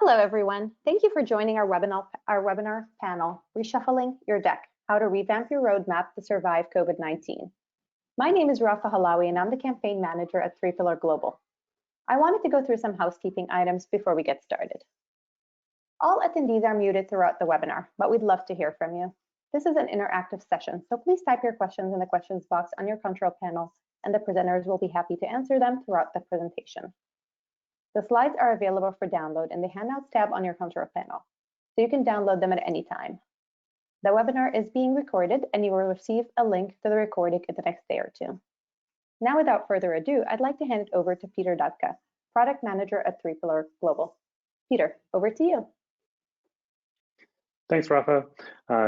Hello, everyone. Thank you for joining our webinar panel, Reshuffling Your Deck, How to Revamp Your Roadmap to Survive COVID-19. My name is Rafa Halawi, and I'm the campaign manager at 3 Pillar Global. I wanted to go through some housekeeping items before we get started. All attendees are muted throughout the webinar, but we'd love to hear from you. This is an interactive session, so please type your questions in the questions box on your control panel, and the presenters will be happy to answer them throughout the presentation. The slides are available for download in the Handouts tab on your control panel, so you can download them at any time. The webinar is being recorded, and you will receive a link to the recording in the next day or two. Now, without further ado, I'd like to hand it over to Peter Dudka, Product Manager at 3 Pillar Global. Peter, over to you. Thanks, Rafa.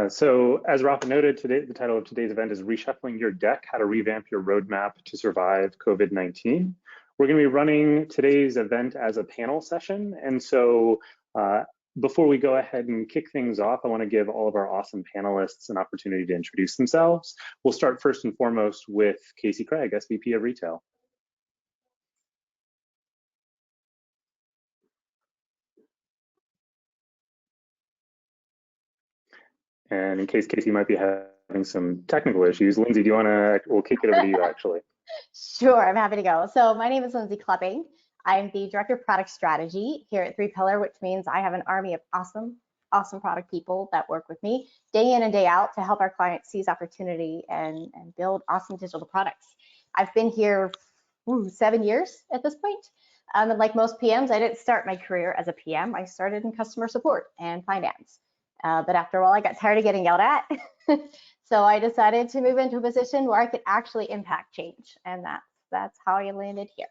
So as Rafa noted, today the title of today's event is Reshuffling Your Deck, How to Revamp Your Roadmap to Survive COVID-19. We're going to be running today's event as a panel session. And so before we go ahead and kick things off, I want to give all of our awesome panelists an opportunity to introduce themselves. We'll start first and foremost with Casey Craig, SVP of Retail. And in case Casey might be having some technical issues, Lindsay, do you want to, we'll kick it over to you actually. Sure, I'm happy to go. So my name is Lindsay Klepping. I'm the Director of Product Strategy here at 3 Pillar, which means I have an army of awesome product people that work with me day in and day out to help our clients seize opportunity and build awesome digital products. I've been here 7 years at this point. And like most PMs, I didn't start my career as a PM. I started in customer support and finance. But after a while, I got tired of getting yelled at. So I decided to move into a position where I could actually impact change. And that's how I landed here.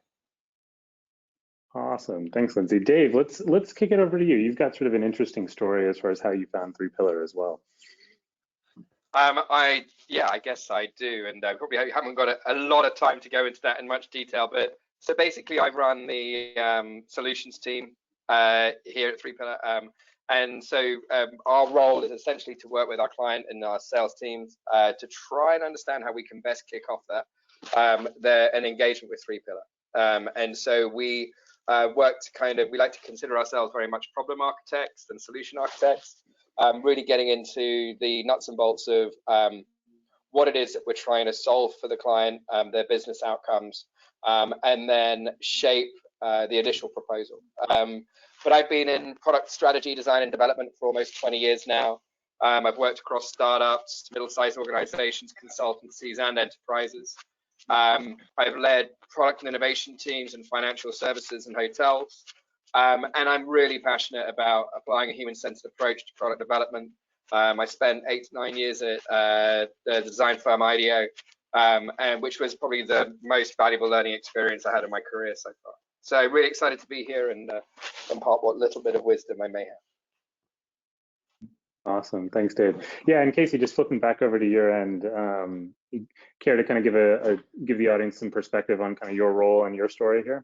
Awesome. Thanks, Lindsay. Dave, let's kick it over to you. You've got sort of an interesting story as far as how you found 3 Pillar as well. I guess I do, and I probably haven't got a lot of time to go into that in much detail. But so basically, I run the solutions team here at 3 Pillar. And so our role is essentially to work with our client and our sales teams to try and understand how we can best kick off an engagement with 3 Pillar. And so we we like to consider ourselves very much problem architects and solution architects, really getting into the nuts and bolts of what it is that we're trying to solve for the client, their business outcomes, and then shape the initial proposal. But I've been in product strategy, design, and development for almost 20 years now. I've worked across startups, middle-sized organizations, consultancies, and enterprises. I've led product and innovation teams in financial services and hotels. And I'm really passionate about applying a human-centered approach to product development. I spent 8 to 9 years at the design firm IDEO, and which was probably the most valuable learning experience I had in my career so far. So really excited to be here and impart what little bit of wisdom I may have. Awesome, thanks, Dave. Yeah, and Casey, just flipping back over to your end, you care to kind of give the audience some perspective on kind of your role and your story here?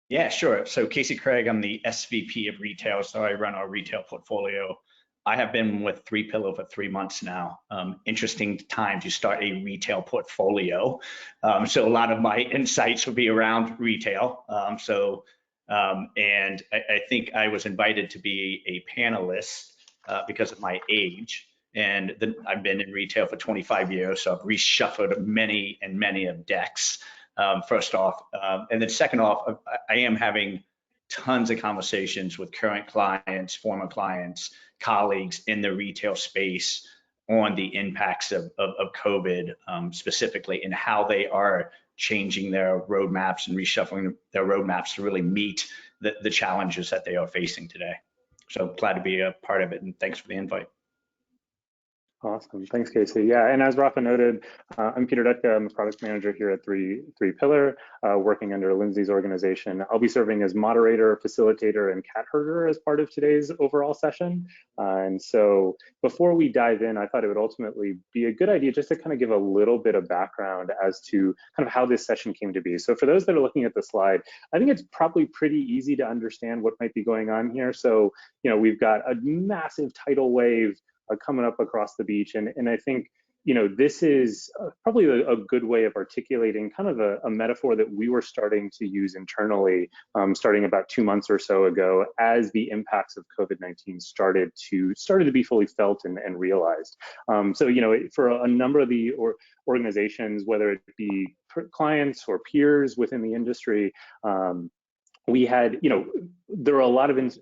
Yeah, sure. So Casey Craig, I'm the SVP of Retail, so I run our retail portfolio. I have been with 3 Pillar for 3 months now. Interesting time to start a retail portfolio. So a lot of my insights will be around retail. And I think I was invited to be a panelist because of my age. And I've been in retail for 25 years, so I've reshuffled many of decks, first off. And then second off, I am having tons of conversations with current clients, former clients, colleagues in the retail space on the impacts of COVID specifically, and how they are changing their roadmaps and reshuffling their roadmaps to really meet the challenges that they are facing today. So glad to be a part of it, and thanks for the invite. Awesome, thanks, Casey. Yeah, and as Rafa noted, I'm Peter Dudka. I'm a product manager here at 3 Pillar, working under Lindsay's organization. I'll be serving as moderator, facilitator, and cat herder as part of today's overall session. And so before we dive in, I thought it would ultimately be a good idea just to kind of give a little bit of background as to kind of how this session came to be. So for those that are looking at the slide, I think it's probably pretty easy to understand what might be going on here. So, we've got a massive tidal wave coming up across the beach. And I think, this is probably a good way of articulating kind of a metaphor that we were starting to use internally, starting about 2 months or so ago, as the impacts of COVID-19 started to be fully felt and realized. So, for a number of the organizations, whether it be clients or peers within the industry, we had, there were a lot of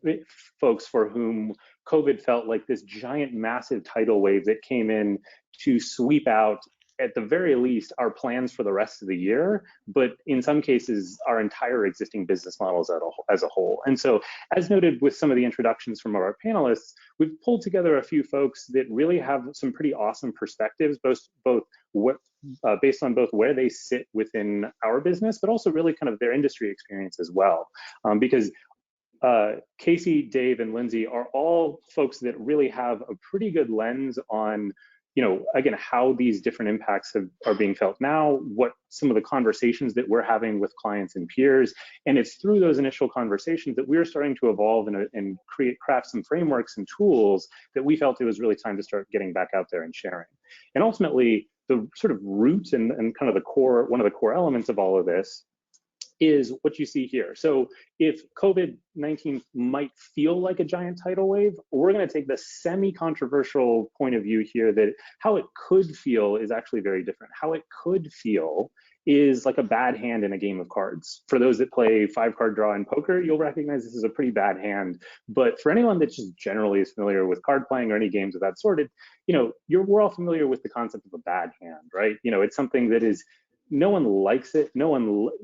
folks for whom COVID felt like this giant, massive tidal wave that came in to sweep out, at the very least, our plans for the rest of the year, but in some cases, our entire existing business models as a whole. And so, as noted with some of the introductions from our panelists, we've pulled together a few folks that really have some pretty awesome perspectives, based on both where they sit within our business, but also really kind of their industry experience as well. Because Casey, Dave, and Lindsay are all folks that really have a pretty good lens on, again, how these different impacts are being felt now, what some of the conversations that we're having with clients and peers. And it's through those initial conversations that we're starting to evolve and craft some frameworks and tools that we felt it was really time to start getting back out there and sharing. And ultimately, the sort of root and kind of one of the core elements of all of this is what you see here. So if COVID-19 might feel like a giant tidal wave, we're going to take the semi-controversial point of view here that how it could feel is actually very different. How it could feel is like a bad hand in a game of cards. For those that play 5-card draw in poker, you'll recognize this is a pretty bad hand. But for anyone that just generally is familiar with card playing or any games of that sort, we're all familiar with the concept of a bad hand, right? It's something that is, no one likes it.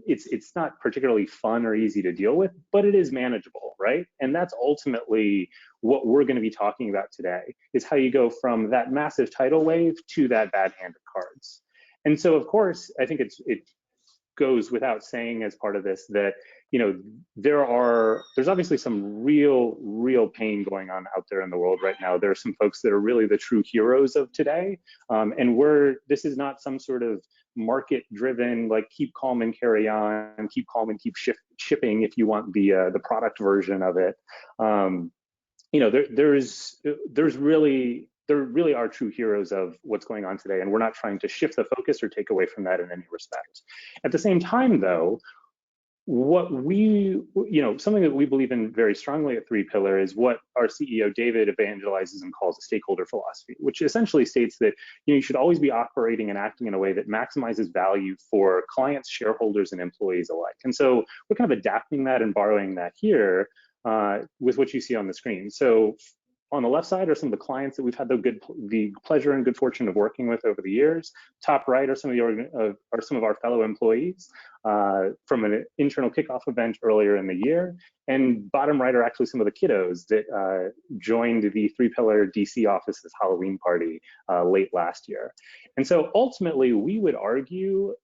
It's not particularly fun or easy to deal with, but it is manageable, right? And that's ultimately what we're going to be talking about today, is how you go from that massive tidal wave to that bad hand of cards. And so, of course, I think it goes without saying as part of this that, there's obviously some real pain going on out there in the world right now. There are some folks that are really the true heroes of today. And this is not some sort of market-driven, like keep calm and carry on, keep calm and keep shipping if you want the product version of it. There really are true heroes of what's going on today, and we're not trying to shift the focus or take away from that in any respect. At the same time, though, something that we believe in very strongly at 3Pillar is what our CEO David evangelizes and calls a stakeholder philosophy, which essentially states that you should always be operating and acting in a way that maximizes value for clients, shareholders, and employees alike. And so we're kind of adapting that and borrowing that here with what you see on the screen. So on the left side are some of the clients that we've had the pleasure and good fortune of working with over the years. Top right are some of our fellow employees from an internal kickoff event earlier in the year. And bottom right are actually some of the kiddos that joined the 3Pillar DC office's Halloween party late last year. And so ultimately, we would argue,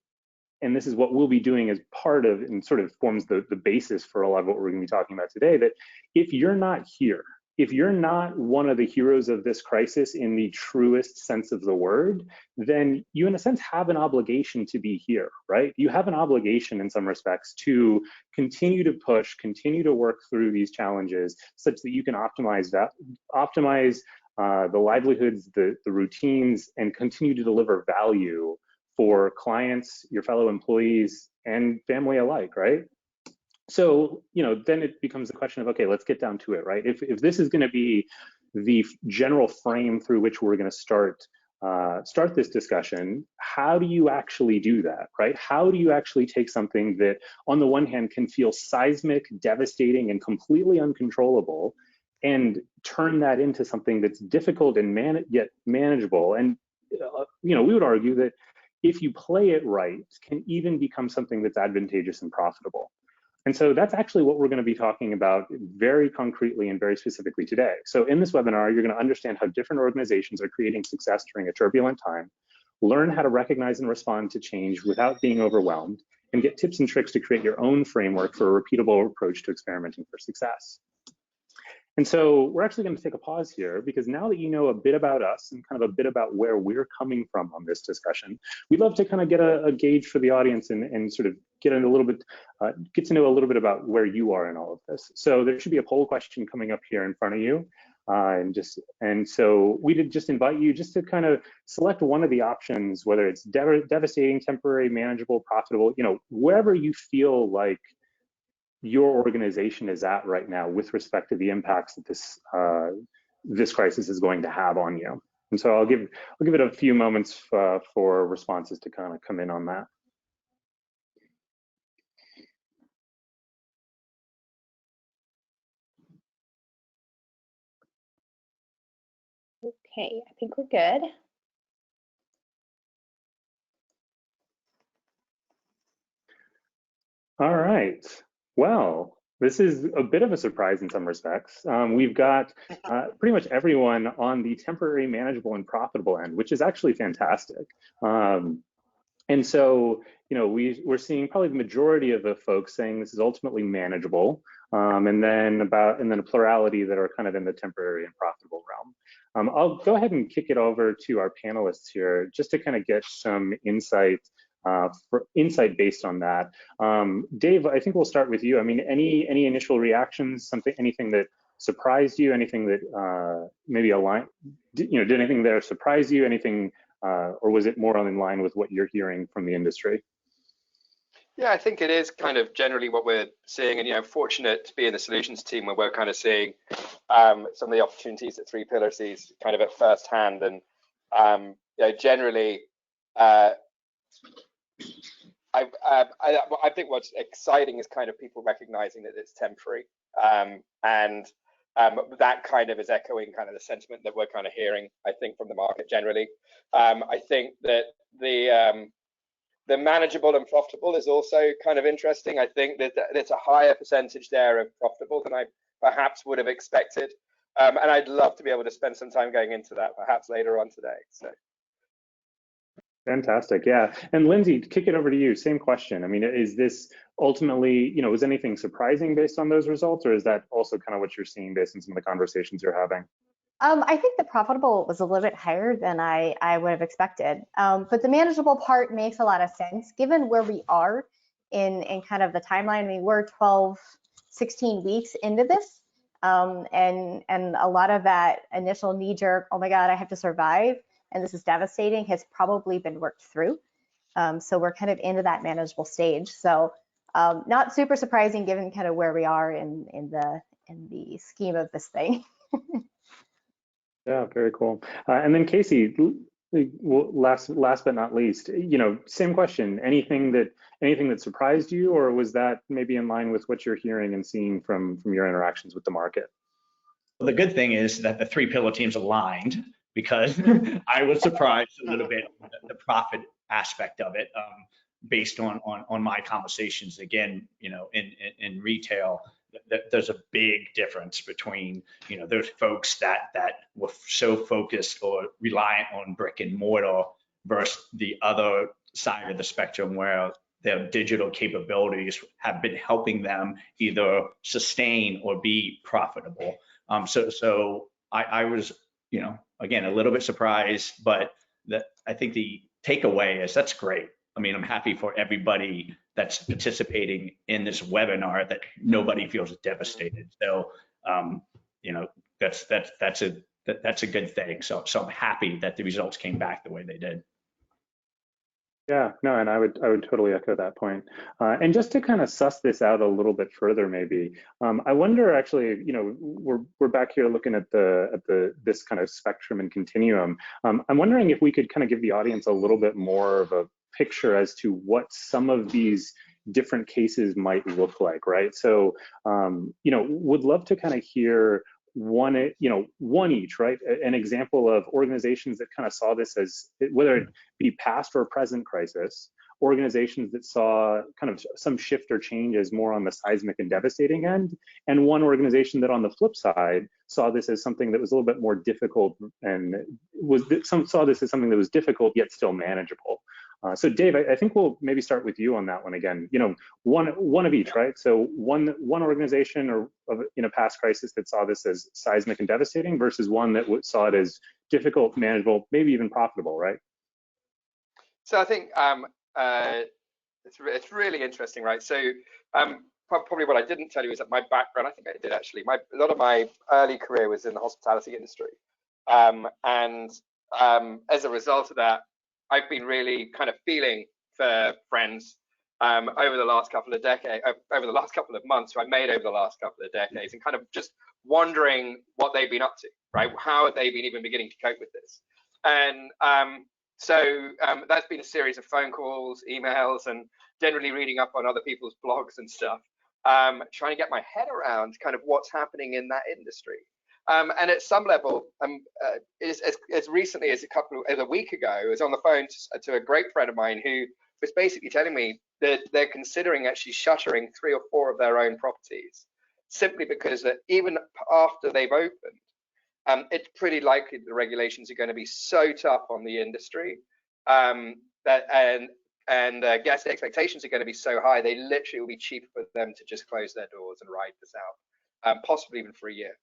and this is what we'll be doing as part of and sort of forms the basis for a lot of what we're going to be talking about today, that if you're not here, if you're not one of the heroes of this crisis in the truest sense of the word, then you, in a sense, have an obligation to be here, right? You have an obligation in some respects to continue to push, continue to work through these challenges such that you can optimize the livelihoods, the routines, and continue to deliver value for clients, your fellow employees, and family alike, right? So, then it becomes the question of, okay, let's get down to it, right? If this is going to be the general frame through which we're going to start this discussion, how do you actually do that, right? How do you actually take something that, on the one hand, can feel seismic, devastating, and completely uncontrollable, and turn that into something that's difficult and yet manageable? And we would argue that if you play it right, can even become something that's advantageous and profitable. And so that's actually what we're going to be talking about very concretely and very specifically today. So in this webinar, you're going to understand how different organizations are creating success during a turbulent time, learn how to recognize and respond to change without being overwhelmed, and get tips and tricks to create your own framework for a repeatable approach to experimenting for success. And so we're actually going to take a pause here, because now that you know a bit about us and kind of a bit about where we're coming from on this discussion, we'd love to kind of get a gauge for the audience and sort of get to know a little bit about where you are in all of this. So there should be a poll question coming up here in front of you. And so we did just invite you just to kind of select one of the options, whether it's devastating, temporary, manageable, profitable, wherever you feel like your organization is at right now with respect to the impacts that this crisis is going to have on you. And so I'll give it a few moments for responses to kind of come in on that. Okay, I think we're good. All right. Well, this is a bit of a surprise in some respects. We've got pretty much everyone on the temporary, manageable, and profitable end, which is actually fantastic. And so, we're seeing probably the majority of the folks saying this is ultimately manageable, and then a plurality that are kind of in the temporary and profitable realm. I'll go ahead and kick it over to our panelists here just to kind of get some insight based on that. Dave, I think we'll start with you. I mean, any initial reactions? Anything that surprised you? Anything that maybe aligned? Did anything there surprise you? Anything? Or was it more in line with what you're hearing from the industry? Yeah, I think it is kind of generally what we're seeing, and fortunate to be in the solutions team where we're kind of seeing some of the opportunities that Three Pillar sees kind of at first hand, and generally, I think what's exciting is kind of people recognizing that it's temporary, and that kind of is echoing kind of the sentiment that we're kind of hearing, I think, from the market generally. I think that the manageable and profitable is also kind of interesting. I think that it's a higher percentage there of profitable than I perhaps would have expected. And I'd love to be able to spend some time going into that perhaps later on today. So. Fantastic, yeah. And Lindsay, kick it over to you. Same question. I mean, is this ultimately, was anything surprising based on those results, or is that also kind of what you're seeing based on some of the conversations you're having? I think the profitable was a little bit higher than I would have expected. But the manageable part makes a lot of sense given where we are in kind of the timeline. I mean, we're 12, 16 weeks into this. And a lot of that initial knee jerk, oh my God, I have to survive, and this is devastating, has probably been worked through. So we're kind of into that manageable stage. So not super surprising given kind of where we are in the scheme of this thing. Yeah, very cool. And then Casey, last but not least, same question. Anything that surprised you, or was that maybe in line with what you're hearing and seeing from your interactions with the market? Well, the good thing is that the Three Pillar team's aligned, because I was surprised a little bit the profit aspect of it, based on my conversations. Again, in retail, there's a big difference between those folks that were so focused or reliant on brick and mortar versus the other side of the spectrum where their digital capabilities have been helping them either sustain or be profitable. So I was, again, a little bit surprised, but I think the takeaway is that's great. I mean, I'm happy for everybody that's participating in this webinar that nobody feels devastated. So, that's a good thing. So I'm happy that the results came back the way they did. Yeah, no, and I would totally echo that point. And just to kind of suss this out a little bit further, maybe I wonder, actually, we're back here looking at this kind of spectrum and continuum. I'm wondering if we could kind of give the audience a little bit more of a picture as to what some of these different cases might look like, right? So, would love to kind of hear one each, right? An example of organizations that kind of saw this as, whether it be past or present crisis, organizations that saw kind of some shift or change as more on the seismic and devastating end, and one organization that on the flip side saw this as something that was a little bit more difficult and saw this as something that was difficult yet still manageable. So Dave, I think we'll maybe start with you on that one again. One of each, right? So one organization or in a past crisis that saw this as seismic and devastating versus one that saw it as difficult, manageable, maybe even profitable, right? So I think it's really interesting, right? So probably what I didn't tell you is that my background, I think I did actually, a lot of my early career was in the hospitality industry. As a result of that, I've been really kind of feeling for friends over the last couple of decades, over the last couple of months, who I made over the last couple of decades, and kind of just wondering what they've been up to, right? How have they been even beginning to cope with this? And that's been a series of phone calls, emails, and generally reading up on other people's blogs and stuff, trying to get my head around kind of what's happening in that industry. And at some level, as recently as a week ago, I was on the phone to a great friend of mine who was basically telling me that they're considering actually shuttering 3 or 4 of their own properties, simply because that even after they've opened, it's pretty likely that the regulations are going to be so tough on the industry and guest expectations are going to be so high, they literally will be cheaper for them to just close their doors and ride this out, possibly even for a year.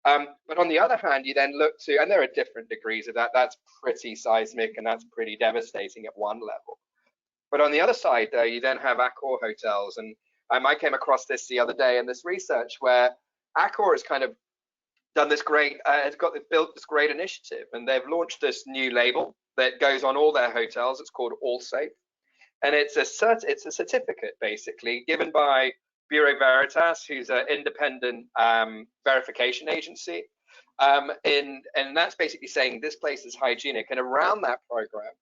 But on the other hand, you then look to, and there are different degrees of that. That's pretty seismic and that's pretty devastating at one level. But on the other side, though, you then have Accor hotels, and I came across this the other day in this research where Accor has kind of done this great, built this great initiative, and they've launched this new label that goes on all their hotels. It's called All Safe, and it's a certificate basically given by Bureau Veritas, who's an independent verification agency, and that's basically saying this place is hygienic. And around that program,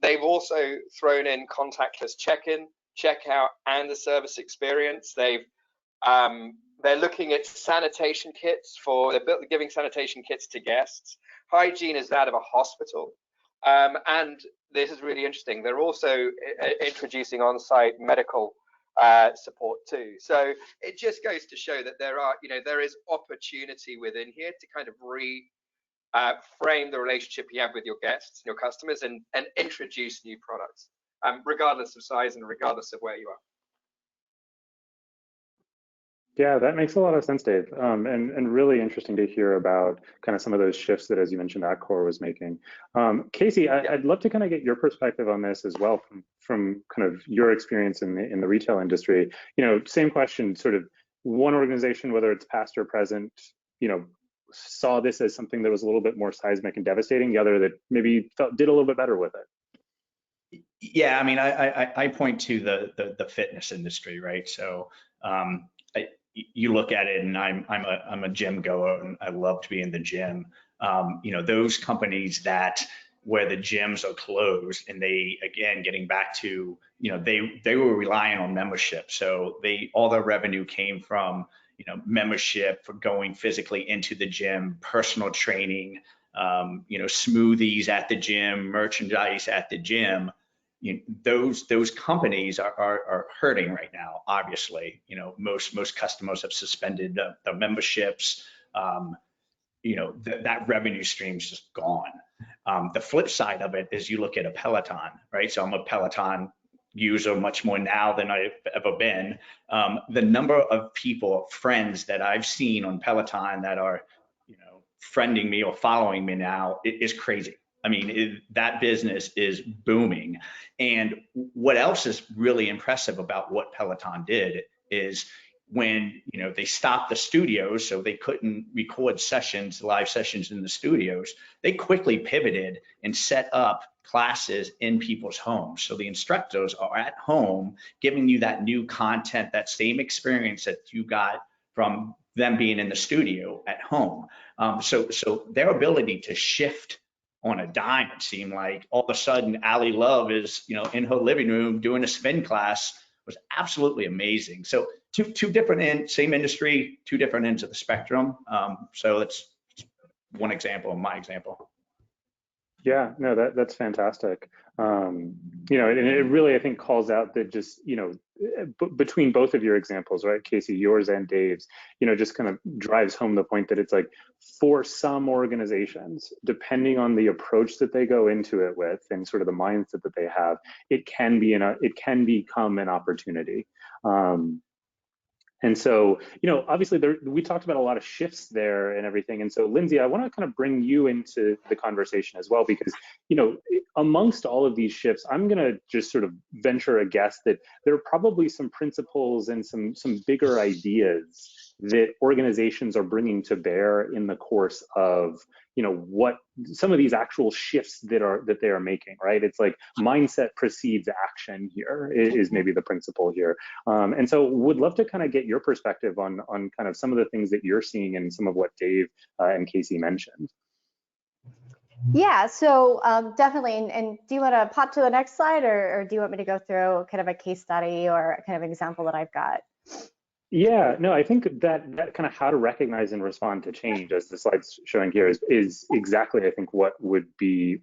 they've also thrown in contactless check-in, check-out, and the service experience. They're looking at sanitation kits they're giving sanitation kits to guests. Hygiene is that of a hospital. And this is really interesting. They're also introducing on-site medical support too. So it just goes to show that there is opportunity within here to kind of frame the relationship you have with your guests, your customers, and introduce new products, regardless of size and regardless of where you are. Yeah, that makes a lot of sense, Dave, and really interesting to hear about kind of some of those shifts that, as you mentioned, Accor was making. Casey, I'd love to kind of get your perspective on this as well, from kind of your experience in the retail industry. Same question, sort of one organization, whether it's past or present, saw this as something that was a little bit more seismic and devastating. The other that maybe did a little bit better with it. Yeah, I mean, I point to the fitness industry, right? So you look at it, and I'm a gym goer, and I love to be in the gym. Those companies where the gyms are closed, and they, again, getting back to, they were relying on membership. So all their revenue came from, membership, for going physically into the gym, personal training, smoothies at the gym, merchandise at the gym. Those companies are hurting right now. Obviously, most customers have suspended their memberships. That revenue stream's just gone. The flip side of it is you look at a Peloton, right? So I'm a Peloton user much more now than I've ever been. The number of people, friends that I've seen on Peloton that are, friending me or following me now is crazy. I mean, that business is booming. And what else is really impressive about what Peloton did is when, they stopped the studios, so they couldn't record live sessions in the studios, they quickly pivoted and set up classes in people's homes. So the instructors are at home giving you that new content, that same experience that you got from them being in the studio at home. So their ability to shift on a dime, it seemed like all of a sudden Ali Love is, in her living room doing a spin class, was absolutely amazing. So two different same industry, two different ends of the spectrum. So that's one example of my example. Yeah, no, that's fantastic. And it really, I think, calls out that just, between both of your examples, right, Casey, yours and Dave's, just kind of drives home the point that it's like, for some organizations, depending on the approach that they go into it with and sort of the mindset that they have, it can become an opportunity. And so, you know, obviously we talked about a lot of shifts there and everything. And so, Lindsay, I want to kind of bring you into the conversation as well, because, you know, amongst all of these shifts, I'm going to just sort of venture a guess that there are probably some principles and some bigger ideas that organizations are bringing to bear in the course of, you know, what some of these actual shifts that they are making, right? It's like mindset precedes action here is maybe the principle here. And so would love to kind of get your perspective on kind of some of the things that you're seeing and some of what Dave and Casey mentioned. Yeah, so definitely. And do you want to pop to the next slide, or do you want me to go through kind of a case study or kind of an example that I've got? Yeah, no, I think that kind of how to recognize and respond to change, as the slide's showing here, is exactly, I think, what would be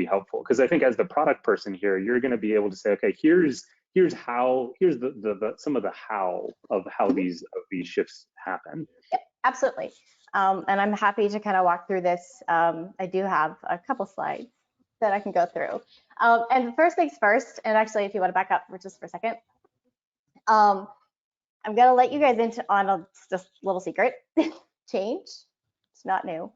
helpful. Because I think as the product person here, you're going to be able to say, okay, here's the some of the how of how these shifts happen. Yep, absolutely. And I'm happy to kind of walk through this. I do have a couple slides that I can go through. And first things first, and actually, if you want to back up for just for a second, I'm gonna let you guys into on just a little secret. Change, it's not new.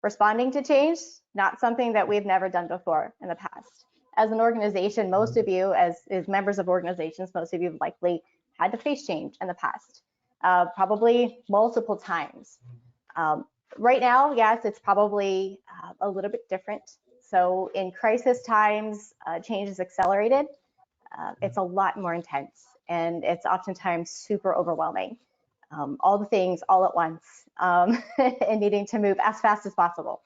Responding to change, not something that we've never done before in the past. As an organization, most of you, as members of organizations, most of you have likely had to face change in the past, probably multiple times. Right now, yes, it's probably a little bit different. So in crisis times, change is accelerated. It's a lot more intense, and it's oftentimes super overwhelming. All the things all at once, and needing to move as fast as possible.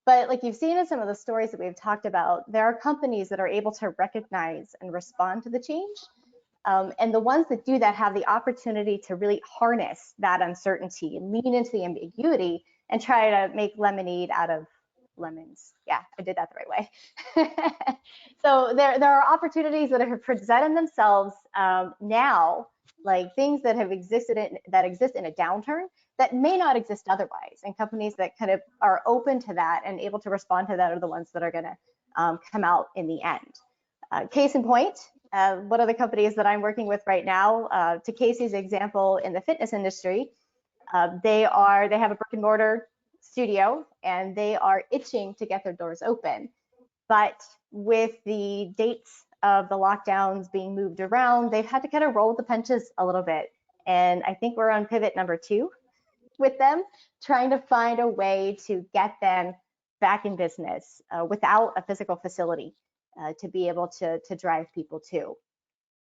But like you've seen in some of the stories that we've talked about, there are companies that are able to recognize and respond to the change. And the ones that do that have the opportunity to really harness that uncertainty, lean into the ambiguity, and try to make lemonade out of lemons. Yeah, I did that the right way. So there are opportunities that have presented themselves now, like things that have exist in a downturn that may not exist otherwise, and companies that kind of are open to that and able to respond to that are the ones that are going to come out in the end. Case in point, one of the companies that I'm working with right now, to Casey's example, in the fitness industry, they have a brick and mortar studio, and they are itching to get their doors open. But with the dates of the lockdowns being moved around, they've had to kind of roll the punches a little bit. And I think we're on pivot number 2 with them, trying to find a way to get them back in business without a physical facility to be able to drive people to.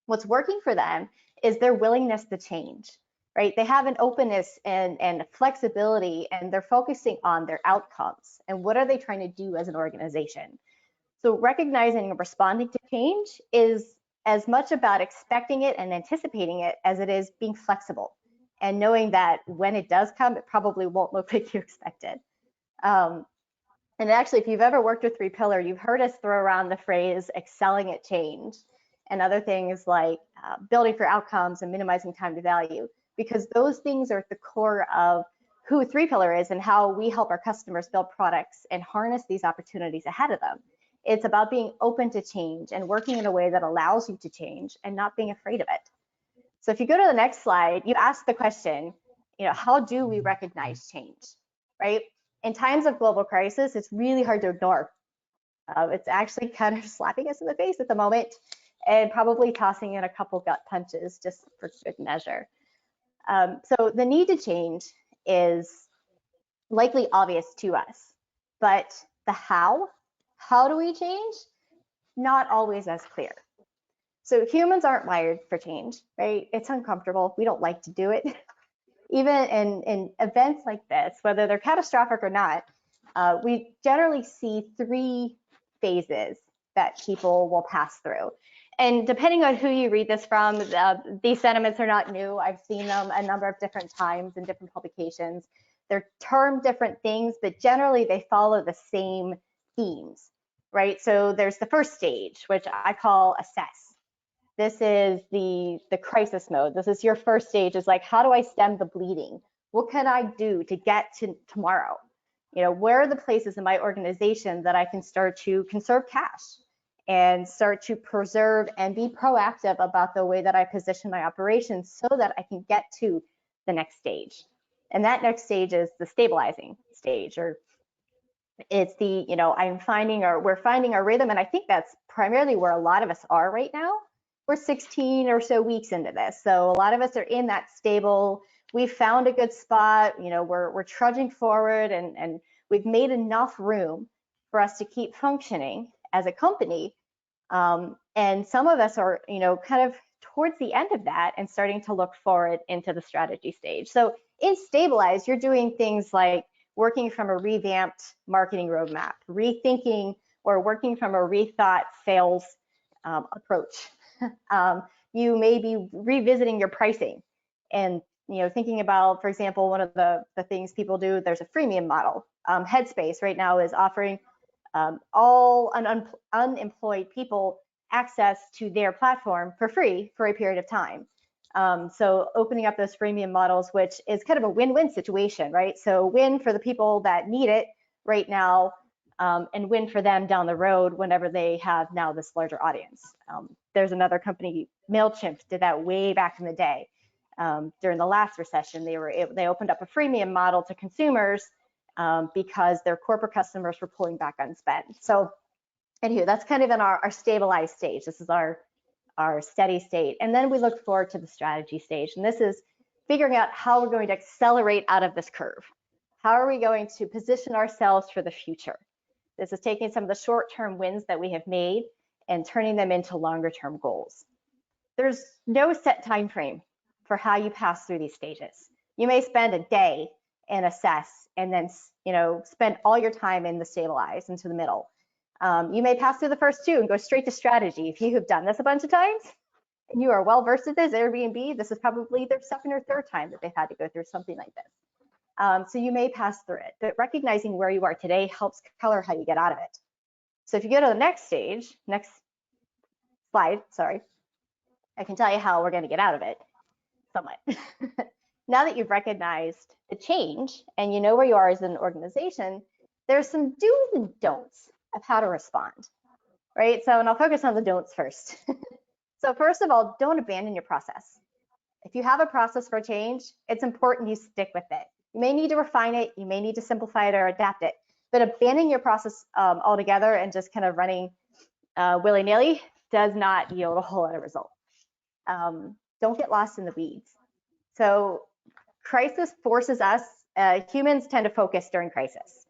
What's working for them is their willingness to change, right? They have an openness and flexibility, and they're focusing on their outcomes and what are they trying to do as an organization. So recognizing and responding to change is as much about expecting it and anticipating it as it is being flexible and knowing that when it does come, it probably won't look like you expected. And actually, if you've ever worked with 3-Pillar, you've heard us throw around the phrase excelling at change and other things like building for outcomes and minimizing time to value, because those things are at the core of who 3-Pillar is and how we help our customers build products and harness these opportunities ahead of them. It's about being open to change and working in a way that allows you to change and not being afraid of it. So if you go to the next slide, you ask the question, how do we recognize change, right? In times of global crisis, it's really hard to ignore. It's actually kind of slapping us in the face at the moment and probably tossing in a couple gut punches just for good measure. So the need to change is likely obvious to us, but the how do we change? Not always as clear. So humans aren't wired for change, right? It's uncomfortable. We don't like to do it. Even in events like this, whether they're catastrophic or not, we generally see 3 phases that people will pass through. And depending on who you read this from, these sentiments are not new. I've seen them a number of different times in different publications. They're termed different things, but generally they follow the same themes, right? So there's the first stage, which I call assess. This is the crisis mode. This is your first stage, is like, how do I stem the bleeding? What can I do to get to tomorrow? Where are the places in my organization that I can start to conserve cash and start to preserve and be proactive about the way that I position my operations so that I can get to the next stage. And that next stage is the stabilizing stage, or it's the, we're finding our rhythm. And I think that's primarily where a lot of us are right now. We're 16 or so weeks into this. So a lot of us are in that stable, we've found a good spot, we're trudging forward, and we've made enough room for us to keep functioning as a company. And some of us are, kind of towards the end of that and starting to look forward into the strategy stage. So in stabilize, you're doing things like working from a revamped marketing roadmap, rethinking or working from a rethought sales approach. You may be revisiting your pricing and thinking about, for example, one of the things people do, there's a freemium model. Headspace right now is offering all unemployed people access to their platform for free for a period of time. So opening up those freemium models, which is kind of a win-win situation, right? So win for the people that need it right now, and win for them down the road whenever they have now this larger audience. There's another company, MailChimp, did that way back in the day. During the last recession, they opened up a freemium model to consumers because their corporate customers were pulling back on spend. So anyway, that's kind of in our stabilized stage. This is our steady state. And then we look forward to the strategy stage. And this is figuring out how we're going to accelerate out of this curve. How are we going to position ourselves for the future? This is taking some of the short-term wins that we have made and turning them into longer-term goals. There's no set time frame for how you pass through these stages. You may spend a day and assess, and then spend all your time in the stabilize into the middle. You may pass through the first two and go straight to strategy. If you have done this a bunch of times and you are well versed at this, Airbnb, this is probably their second or third time that they've had to go through something like this. So you may pass through it, but recognizing where you are today helps color how you get out of it. So if you go to the next stage, next slide, sorry, I can tell you how we're going to get out of it somewhat. Now that you've recognized the change and you know where you are as an organization, there's some do's and don'ts of how to respond, right? So, and I'll focus on the don'ts first. So first of all, don't abandon your process. If you have a process for change, it's important you stick with it. You may need to refine it, you may need to simplify it or adapt it, but abandoning your process altogether and just kind of running willy-nilly does not yield a whole lot of results. Don't get lost in the weeds. So crisis forces us, humans tend to focus during crisis.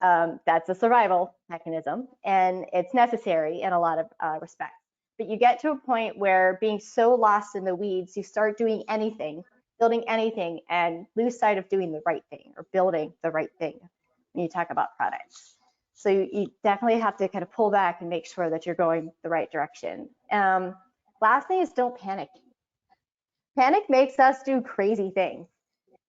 That's a survival mechanism, and it's necessary in a lot of respects. But you get to a point where being so lost in the weeds, you start doing anything, building anything, and lose sight of doing the right thing or building the right thing when you talk about products. So you definitely have to kind of pull back and make sure that you're going the right direction. Last thing is don't panic. Panic makes us do crazy things.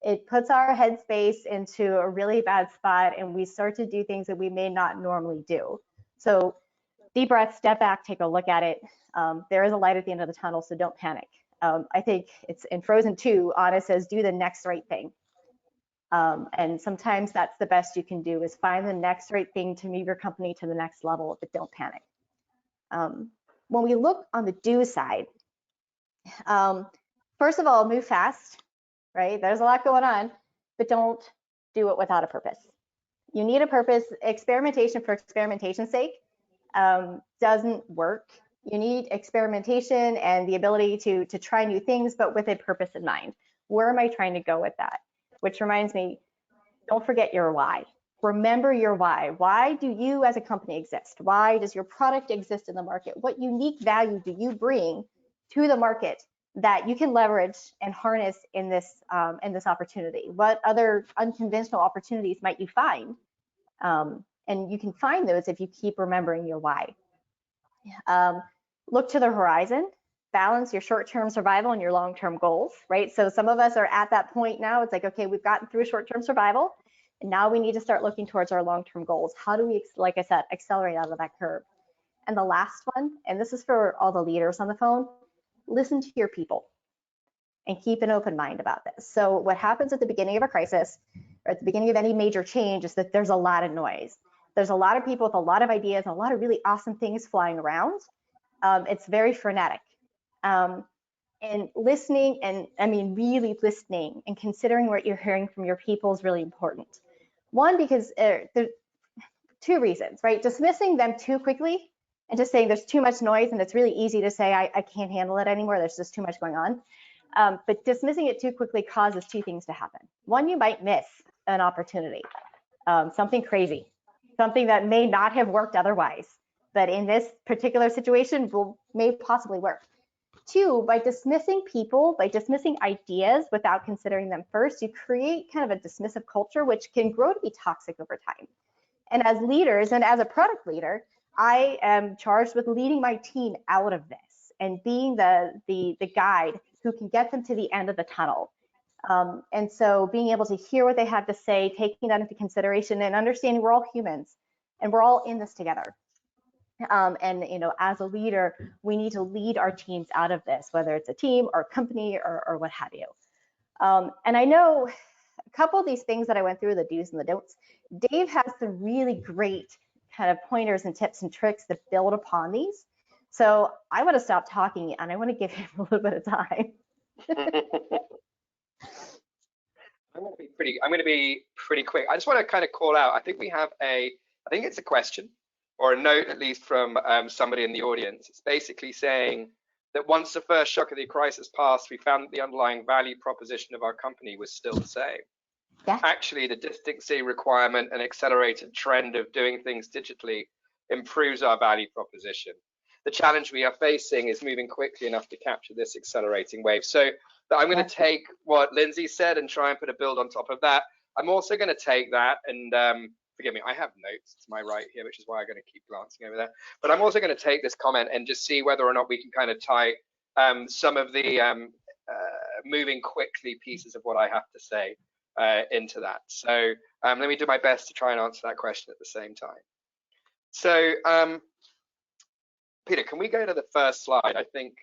It puts our headspace into a really bad spot, and we start to do things that we may not normally do. So deep breath, step back, take a look at it. There is a light at the end of the tunnel, so don't panic. I think it's in Frozen 2, Anna says, do the next right thing. And sometimes that's the best you can do, is find the next right thing to move your company to the next level, but don't panic. When we look on the do side, first of all, move fast, right? There's a lot going on, but don't do it without a purpose. You need a purpose. Experimentation for experimentation's sake doesn't work. You need experimentation and the ability to try new things, but with a purpose in mind. Where am I trying to go with that? Which reminds me, don't forget your why. Remember your why. Why do you as a company exist? Why does your product exist in the market? What unique value do you bring to the market that you can leverage and harness in this opportunity? What other unconventional opportunities might you find? And you can find those if you keep remembering your why. Look to the horizon, balance your short-term survival and your long-term goals, right? So some of us are at that point now. It's like, okay, we've gotten through short-term survival, and now we need to start looking towards our long-term goals. How do we, like I said, accelerate out of that curve? And the last one, and this is for all the leaders on the phone, listen to your people and keep an open mind about this. So what happens at the beginning of a crisis or at the beginning of any major change is that there's a lot of noise. There's a lot of people with a lot of ideas and a lot of really awesome things flying around. It's very frenetic. And listening, and I mean really listening and considering what you're hearing from your people is really important. One, because there's two reasons, right? Dismissing them too quickly and just saying there's too much noise and it's really easy to say I can't handle it anymore, there's just too much going on. But dismissing it too quickly causes two things to happen. One, you might miss an opportunity, something crazy, something that may not have worked otherwise, but in this particular situation may possibly work. Two, by dismissing people, by dismissing ideas without considering them first, you create kind of a dismissive culture, which can grow to be toxic over time. And as leaders, and as a product leader, I am charged with leading my team out of this and being the guide who can get them to the end of the tunnel. And so being able to hear what they have to say, taking that into consideration and understanding we're all humans and we're all in this together. And as a leader, we need to lead our teams out of this, whether it's a team or a company or what have you. And I know a couple of these things that I went through, the do's and the don'ts, Dave has some really great kind of pointers and tips and tricks that build upon these. So I want to stop talking and I want to give him a little bit of time. I'm going to be pretty quick. I just want to kind of call out, I think we have I think it's a question or a note, at least from somebody in the audience. It's basically saying that once the first shock of the crisis passed, we found that the underlying value proposition of our company was still the same. Yeah. Actually, the distancing requirement and accelerated trend of doing things digitally improves our value proposition. The challenge we are facing is moving quickly enough to capture this accelerating wave. So I'm going to take what Lindsay said and try and put a build on top of that. I'm also going to take that and forgive me, I have notes to my right here, which is why I'm going to keep glancing over there. But I'm also going to take this comment and just see whether or not we can kind of tie some of the moving quickly pieces of what I have to say into that. So let me do my best to try and answer that question at the same time. So Peter, can we go to the first slide, I think,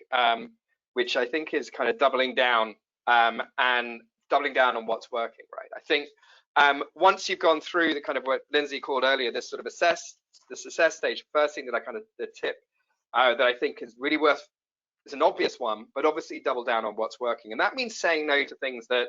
which I think is kind of doubling down and doubling down on what's working, right? I think once you've gone through the kind of what Lindsay called earlier, this sort of success stage, first thing that I kind of, the tip that I think is really worth, is an obvious one, but obviously double down on what's working. And that means saying no to things that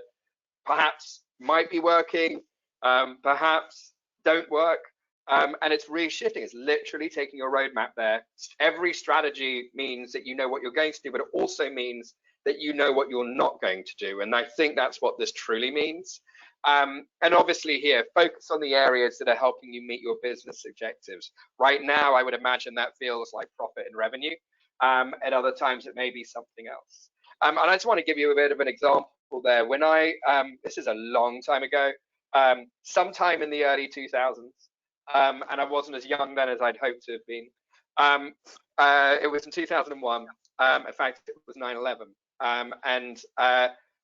perhaps might be working, perhaps don't work. And it's reshifting. It's literally taking your roadmap there. Every strategy means that you know what you're going to do, but it also means that you know what you're not going to do. And I think that's what this truly means. And obviously here, focus on the areas that are helping you meet your business objectives. Right now, I would imagine that feels like profit and revenue. At other times, it may be something else. And I just want to give you a bit of an example there. When this is a long time ago, sometime in the early 2000s, and I wasn't as young then as I'd hoped to have been. It was in 2001. In fact, it was 9/11. And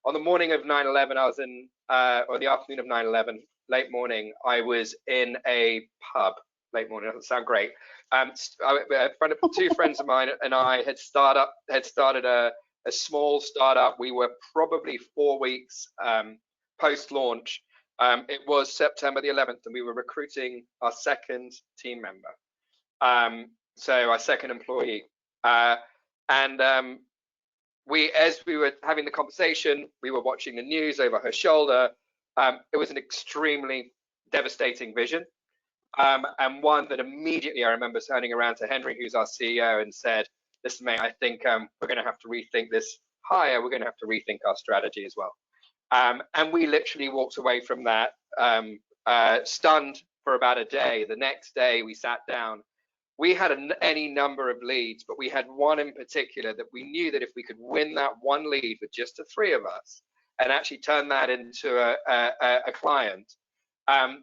on the morning of 9/11, I was in, or the afternoon of 9/11, late morning, I was in a pub. Late morning doesn't sound great. Two friends of mine and I had started a small startup. We were probably 4 weeks post-launch. It was September the 11th, and we were recruiting our second team member, so our second employee. As we were having the conversation, we were watching the news over her shoulder. It was an extremely devastating vision, and one that immediately I remember turning around to Henry, who's our CEO, and said, "Listen, mate, I think we're going to have to rethink this hire. We're going to have to rethink our strategy as well." And we literally walked away from that stunned for about a day. The next day we sat down. We had any number of leads, but we had one in particular that we knew that if we could win that one lead with just the three of us and actually turn that into a client,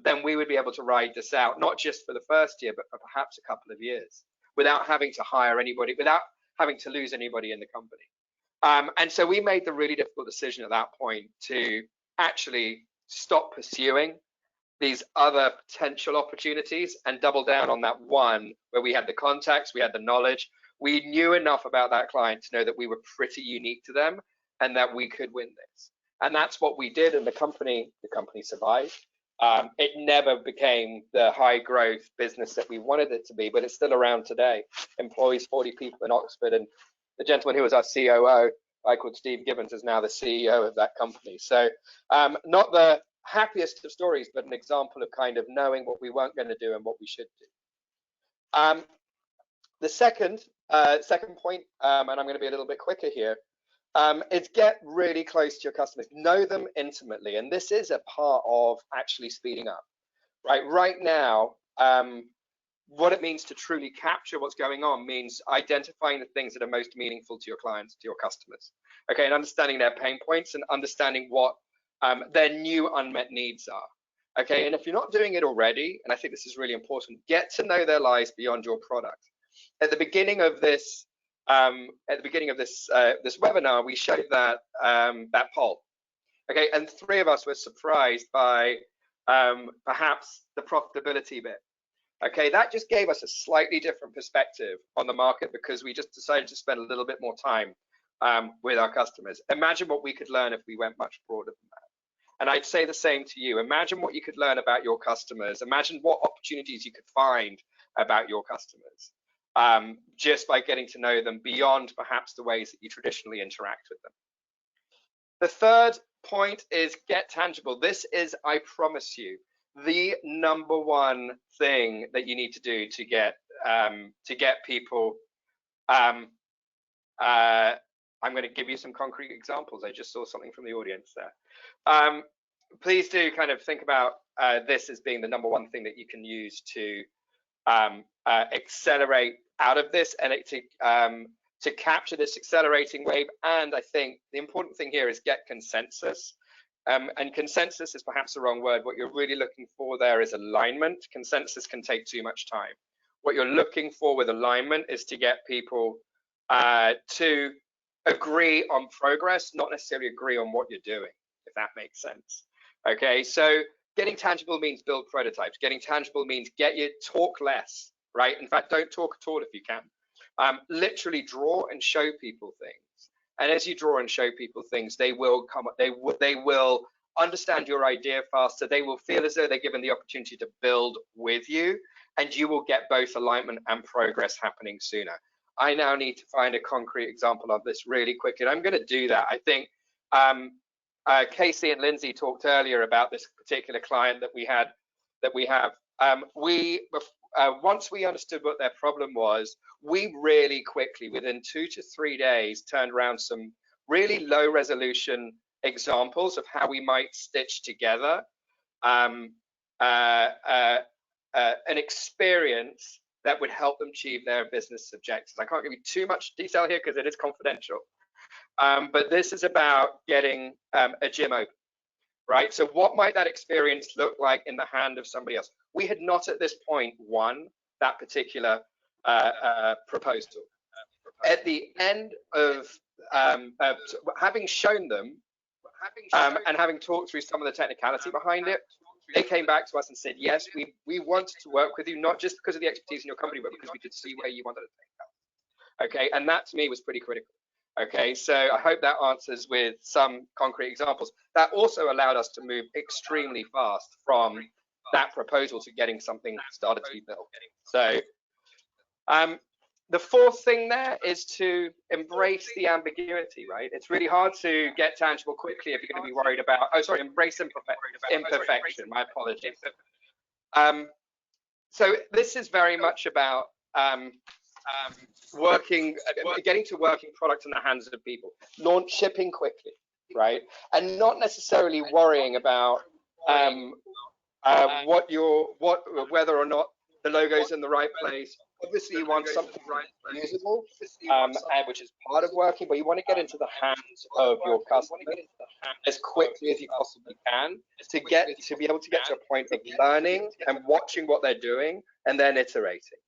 then we would be able to ride this out, not just for the first year, but for perhaps a couple of years without having to hire anybody, without having to lose anybody in the company. And so we made the really difficult decision at that point to actually stop pursuing these other potential opportunities and double down on that one where we had the contacts, we had the knowledge, we knew enough about that client to know that we were pretty unique to them and that we could win this. And that's what we did, and the company survived. It never became the high growth business that we wanted it to be, but it's still around today. Employs 40 people in Oxford, and the gentleman who was our COO, I called Steve Gibbons, is now the CEO of that company. So not the happiest of stories, but an example of kind of knowing what we weren't going to do and what we should do. The second point, and I'm going to be a little bit quicker here, is get really close to your customers, know them intimately, and this is a part of actually speeding up. Right now, what it means to truly capture what's going on means identifying the things that are most meaningful to your clients, to your customers, okay, and understanding their pain points and understanding what their new unmet needs are, okay. And if you're not doing it already, and I think this is really important, get to know their lives beyond your product. At the beginning of this this webinar, we showed that poll, okay, and 3 of us were surprised by perhaps the profitability bit. Okay, that just gave us a slightly different perspective on the market because we just decided to spend a little bit more time with our customers. Imagine what we could learn if we went much broader than that. And I'd say the same to you. Imagine what you could learn about your customers. Imagine what opportunities you could find about your customers just by getting to know them beyond perhaps the ways that you traditionally interact with them. The third point is get tangible. This is, I promise you, the #1 thing that you need to do to get people. I'm going to give you some concrete examples. I just saw something from the audience there. Please do kind of think about this as being the #1 thing that you can use to accelerate out of this and to capture this accelerating wave. And I think the important thing here is get consensus. And consensus is perhaps the wrong word. What you're really looking for there is alignment. Consensus can take too much time. What you're looking for with alignment is to get people to agree on progress, not necessarily agree on what you're doing, if that makes sense. Okay, so getting tangible means build prototypes. Getting tangible means talk less, right? In fact, don't talk at all if you can. Literally draw and show people things. And as you draw and show people things, they will they will understand your idea faster. They will feel as though they're given the opportunity to build with you, and you will get both alignment and progress happening sooner. I now need to find a concrete example of this really quick, and I'm going to do that. I think Casey and Lindsay talked earlier about this particular client that we have. Once we understood what their problem was, we really quickly, within 2 to 3 days, turned around some really low resolution examples of how we might stitch together an experience that would help them achieve their business objectives. I can't give you too much detail here because it is confidential, but this is about getting a gym open. Right, so what might that experience look like in the hand of somebody else? We had not at this point won that particular proposal. At the end of having shown them and having talked through some of the technicality behind it, they came back to us and said, yes, we wanted to work with you, not just because of the expertise in your company, but because we could see where you wanted to take that. Okay, and that to me was pretty critical. Okay, so I hope that answers with some concrete examples. That also allowed us to move extremely fast from that proposal to getting something started to be built. So the fourth thing there is to embrace the ambiguity, right? It's really hard to get tangible quickly if you're going to be worried about, embrace imperfection, my apologies. So this is very much about getting to working products in the hands of people, shipping quickly, right? And not necessarily worrying about whether or not the logo's in the right place. Obviously, you want something usable, which is part of working, but you want to get into the hands of your customer as quickly as you possibly can to be able to get to a point of learning and watching what they're doing and then iterating.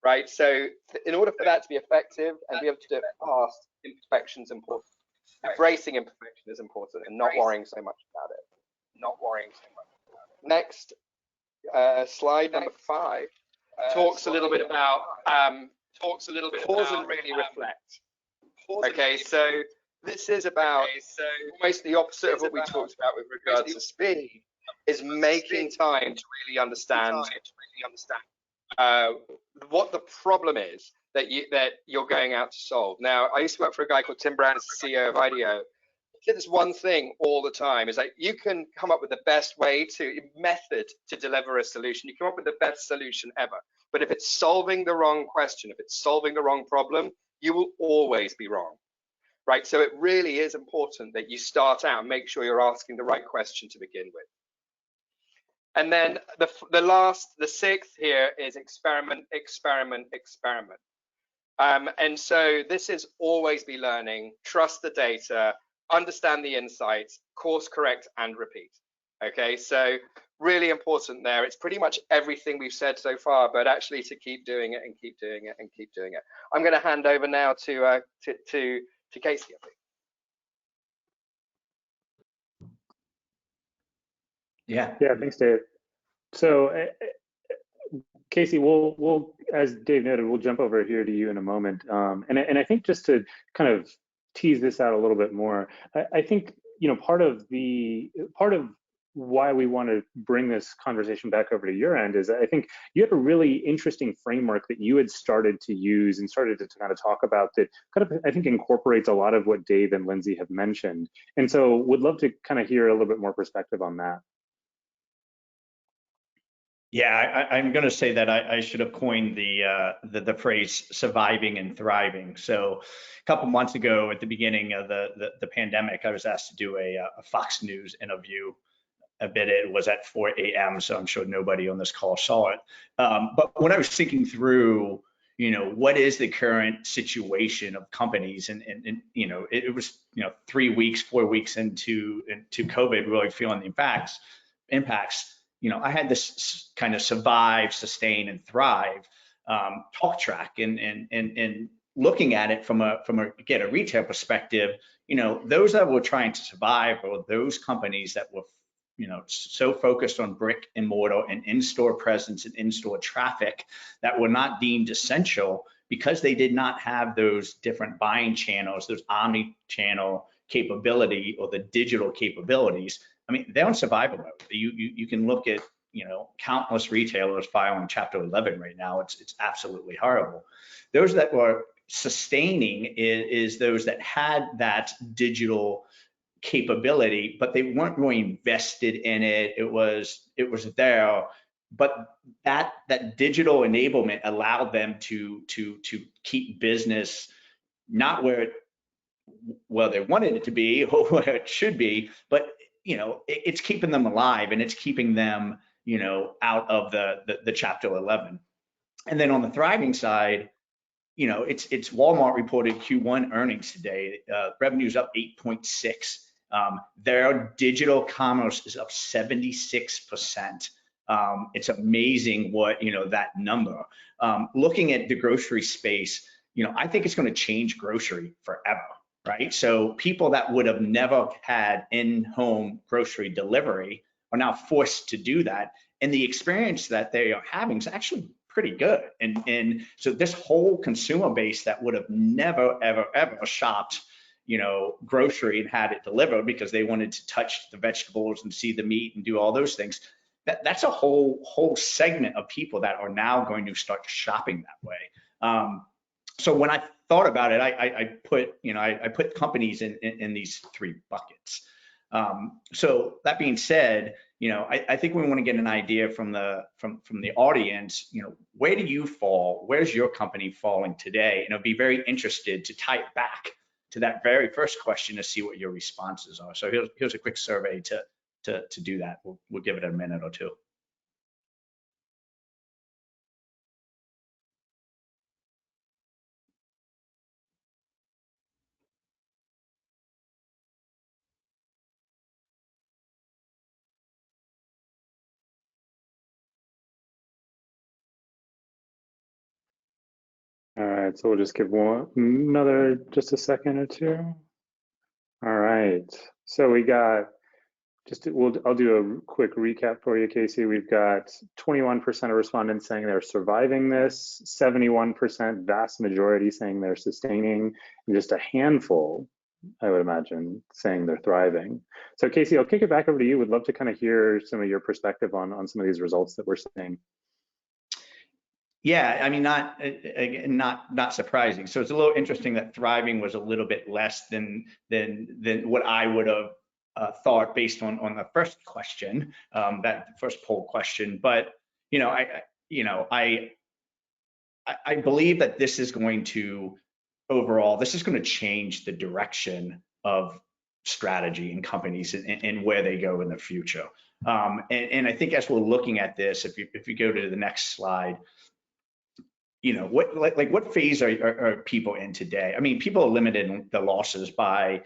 Right, so in order for that to be effective and be able to do it fast, imperfection is important. Embracing imperfection is important, and not worrying so much about it. Next, slide number 5 talks a little bit about pause and really reflect. Okay, so this is about almost the opposite of what we talked about with regards to speed. is making time to really understand what the problem is that you're going out to solve. Now, I used to work for a guy called Tim Brown, as the CEO of IDEO. He did this one thing all the time, is like, you can come up with the best method to deliver a solution. You come up with the best solution ever. But if it's solving the wrong question, if it's solving the wrong problem, you will always be wrong, right? So it really is important that you start out and make sure you're asking the right question to begin with. And then the sixth here is experiment, experiment, experiment. And so this is always be learning, trust the data, understand the insights, course correct and repeat. Okay, so really important there. It's pretty much everything we've said so far, but actually to keep doing it and keep doing it and keep doing it. I'm going to hand over now to Casey, I think. Yeah. Yeah, thanks, Dave. So, Casey, we'll, as Dave noted, we'll jump over here to you in a moment. And I think just to kind of tease this out a little bit more, I think, you know, part of why we want to bring this conversation back over to your end is I think you had a really interesting framework that you had started to use and started to kind of talk about that kind of, I think, incorporates a lot of what Dave and Lindsay have mentioned. And so would love to kind of hear a little bit more perspective on that. Yeah, I'm going to say that I should have coined the phrase surviving and thriving. So a couple months ago at the beginning of the pandemic, I was asked to do a Fox News interview. It was at 4 a.m., so I'm sure nobody on this call saw it. But when I was thinking through, you know, what is the current situation of companies, and you know, it was, you know, 3 weeks, 4 weeks into COVID, really feeling the impacts. You know, I had this kind of survive, sustain, and thrive talk track, and looking at it from a again a retail perspective. You know, those that were trying to survive were those companies that were, you know, so focused on brick and mortar and in-store presence and in-store traffic that were not deemed essential because they did not have those different buying channels, those omni-channel capability or the digital capabilities. I mean, they're on survival mode. You can look at, you know, countless retailers filing Chapter 11 right now. It's absolutely horrible. Those that were sustaining is those that had that digital capability, but they weren't really invested in it. It was there, but that digital enablement allowed them to keep business not where they wanted it to be or where it should be, but you know, it's keeping them alive and it's keeping them, you know, out of the Chapter 11. And then on the thriving side, you know, it's Walmart reported Q1 earnings today. Revenue's up 8.6. Their digital commerce is up 76%. It's amazing what, you know, that number. Looking at the grocery space, you know, I think it's going to change grocery forever, right? So people that would have never had in-home grocery delivery are now forced to do that. And the experience that they are having is actually pretty good. And so this whole consumer base that would have never, ever shopped, you know, grocery and had it delivered because they wanted to touch the vegetables and see the meat and do all those things, that's a whole segment of people that are now going to start shopping that way. So when I thought about it, I put companies in these three buckets. So that being said, you know, I think we want to get an idea from the audience, you know, where do you fall? Where's your company falling today? And I'd be very interested to tie it back to that very first question to see what your responses are. So here's a quick survey to do that. We'll give it a minute or two. All right, so we'll just give just a second or two. All right, so we got I'll do a quick recap for you, Casey. We've got 21% of respondents saying they're surviving this, 71%, vast majority saying they're sustaining, and just a handful I would imagine, saying they're thriving. So Casey, I'll kick it back over to you. Would love to kind of hear some of your perspective on some of these results that we're seeing. Yeah, I mean, not surprising. So it's a little interesting that thriving was a little bit less than what I would have thought based on the first question, that first poll question. But I believe that this is going to overall, this is going to change the direction of strategy in companies and where they go in the future. And I think as we're looking at this, if you go to the next slide, what phase are people in today? I mean, people are limited the losses by,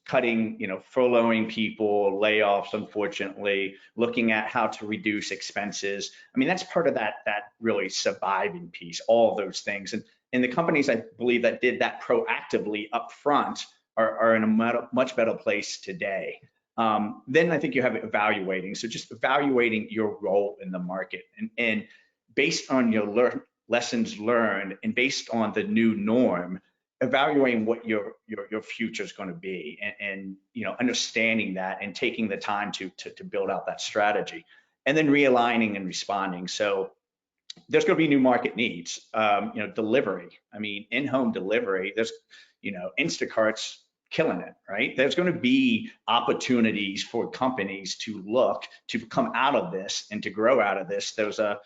cutting, furloughing people, layoffs, unfortunately, looking at how to reduce expenses. I mean, that's part of that really surviving piece, all of those things. And the companies, I believe, that did that proactively up front are in a much better place today. Then I think you have evaluating. So just evaluating your role in the market and based on your lessons learned and based on the new norm, evaluating what your future is going to be and understanding that and taking the time to build out that strategy and then realigning and responding. So there's going to be new market needs. Delivery. I mean, in-home delivery. There's Instacart's killing it, right? There's going to be opportunities for companies to look to come out of this and to grow out of this. There's a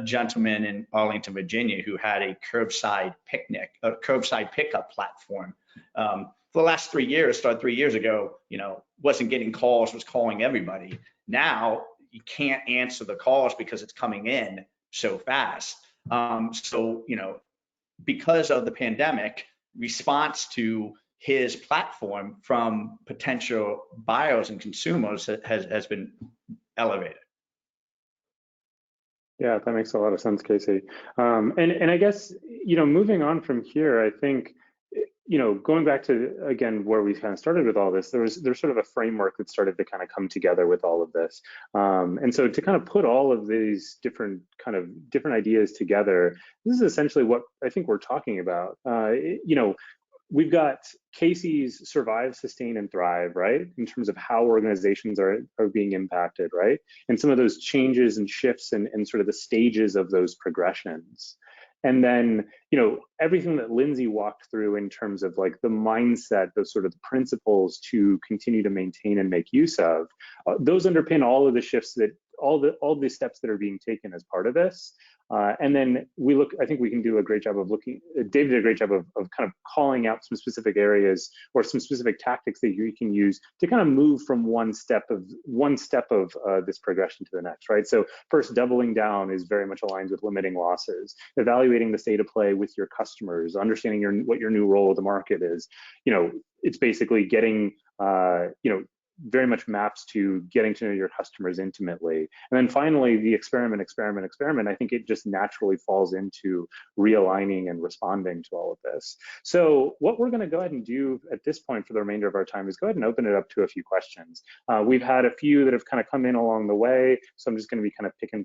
gentleman in Arlington, Virginia, who had a curbside pickup platform. For the last 3 years, started 3 years ago, wasn't getting calls, was calling everybody. Now you can't answer the calls because it's coming in so fast. Because of the pandemic, response to his platform from potential buyers and consumers has been elevated. Yeah, that makes a lot of sense, Casey. And I guess, moving on from here, I think, going back to, again, where we kind of started with all this, there's sort of a framework that started to kind of come together with all of this. And so to kind of put all of these different ideas together, this is essentially what I think we're talking about. We've got Casey's survive, sustain, and thrive, right? In terms of how organizations are being impacted, right? And some of those changes and shifts and sort of the stages of those progressions. And then, everything that Lindsay walked through in terms of like the mindset, those sort of principles to continue to maintain and make use of, those underpin all of the shifts that all the steps that are being taken as part of this. And then I think we can do a great job of Dave did a great job of kind of calling out some specific areas or some specific tactics that you can use to kind of move from one step of this progression to the next, right? So first, doubling down is very much aligned with limiting losses, evaluating the state of play with your customers, understanding what your new role of the market is. It's basically getting, very much maps to getting to know your customers intimately. And then finally, the experiment. I think it just naturally falls into realigning and responding to all of this. So what we're going to go ahead and do at this point for the remainder of our time is go ahead and open it up to a few questions. We've had a few that have kind of come in along the way, so I'm just going to be kind of picking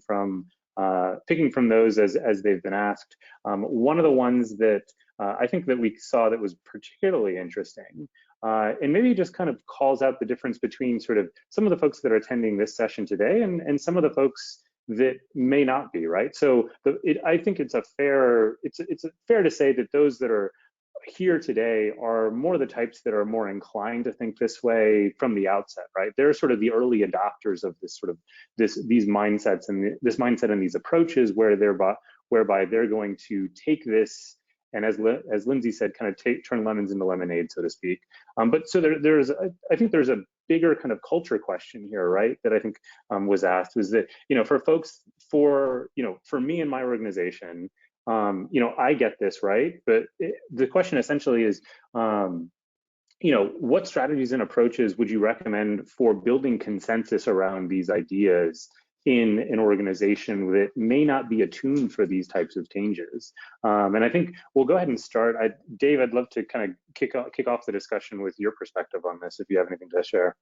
from those as they've been asked. One of the ones that I think that we saw that was particularly interesting, and maybe just kind of calls out the difference between sort of some of the folks that are attending this session today and some of the folks that may not be, right? So I think it's fair to say that those that are here today are more the types that are more inclined to think this way from the outset, right? They're sort of the early adopters of these mindsets and this mindset and these approaches whereby they're going to take this and as Lindsay said, kind of turn lemons into lemonade, so to speak. But so I think there's a bigger kind of culture question here, right? That I think was asked was that, for folks, for me and my organization, I get this, right? But the question essentially is, what strategies and approaches would you recommend for building consensus around these ideas in an organization that may not be attuned for these types of changes? And I think we'll go ahead and start. Dave, I'd love to kind of kick off the discussion with your perspective on this, if you have anything to share.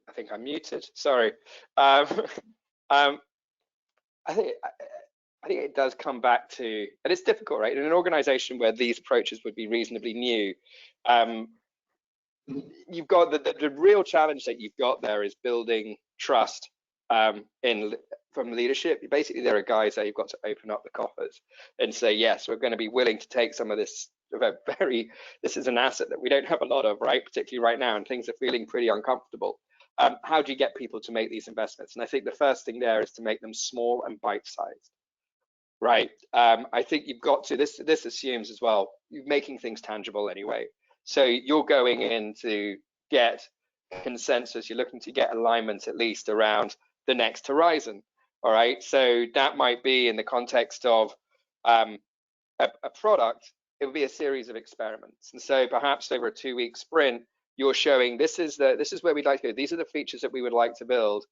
I think I'm muted. Sorry. I think I think it does come back to, and it's difficult, right? In an organization where these approaches would be reasonably new, you've got the real challenge that you've got there is building trust from leadership. Basically, there are guys that you've got to open up the coffers and say, yes, we're going to be willing to take some of this. This is an asset that we don't have a lot of, right? Particularly right now, and things are feeling pretty uncomfortable. How do you get people to make these investments? And I think the first thing there is to make them small and bite-sized, right? I think you've got to. This assumes as well you're making things tangible anyway. So you're going in to get consensus. You're looking to get alignment at least around the next horizon. All right. So that might be in the context of a product. It would be a series of experiments. And so perhaps over a 2-week sprint, you're showing this is where we'd like to go. These are the features that we would like to build,